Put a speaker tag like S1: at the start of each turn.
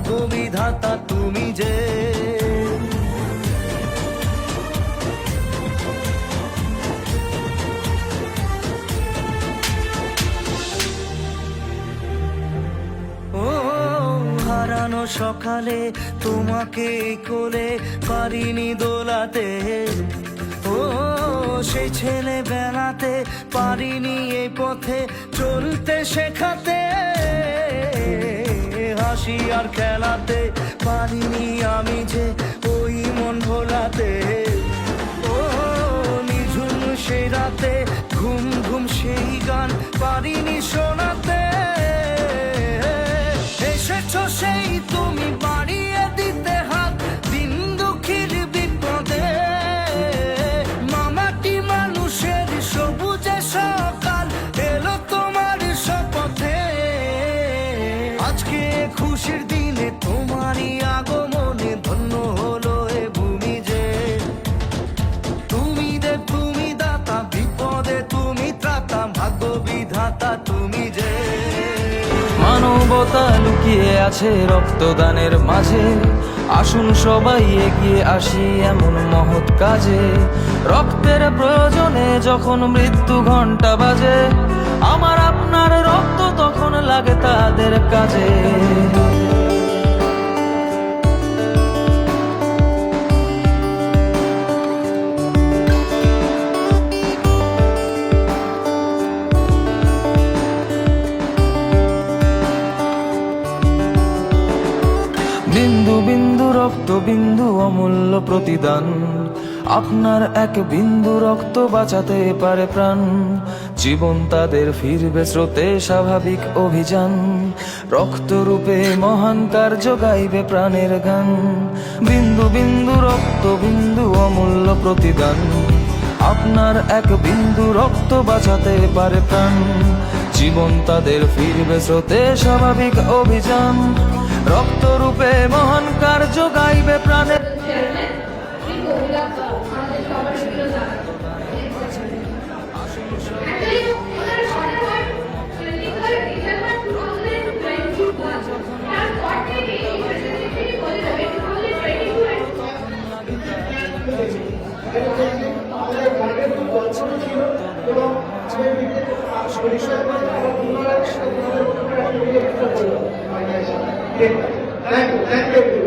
S1: ভাগ্য বিধাতা তুমি যে। হারানো সকালে তোমাকে কোলে পারিনি দোলাতে, ও সেই ছেলে বেলাতে পারিনি এই পথে চলতে শেখাতে, হাসি আর খেলাতে পারিনি আমি যে ওই মন ভোলাতে, ও নিঝুম সেই রাতে ঘুম ঘুম সেই গান পারিনি শোনাতে। এসেছো সেই তুমি বাড়িয়ে দিতে হাত দিন দুঃখীর বিপদে, মামাটি মানুষের সবুজে সকাল এলো তোমার শপথে। আজকে খুশির দিনে তোমারই আগমনে ধন্য হলো এ ভূমি যে। তুমি দেব তুমি দাতা, বিপদে তুমি ত্রাতা, ভাগ্য বিধাতা তুমি যে।
S2: মানবতা লুকিয়ে আছে রক্তদানের মাঝে, আসুন সবাই এগিয়ে আসি এমন মহৎ কাজে। রক্তের প্রয়োজনে যখন মৃত্যু ঘন্টা বাজে, আমার আপনার রক্ত তখন লাগে তাদের কাজে। বিন্দু বিন্দু রক্ত বিন্দু অমূল্য প্রতিদান, আপনার এক বিন্দু রক্ত বাঁচাতে পারে প্রাণ। জীবন তাদের ফিরবে স্রোতে স্বাভাবিক অভিযান, রক্ত রূপে মহান কার্য গাইবে প্রাণের গান। বিন্দু বিন্দু রক্ত বিন্দু অমূল্য প্রতিদান, আপনার এক বিন্দু রক্ত বাঁচাতে পারে প্রাণ। জীবন তাদের ফিরবে স্রোতে স্বাভাবিক অভিযান, রক্ত রূপে মহান কার্য গাইবে প্রাণের।
S3: Thank you.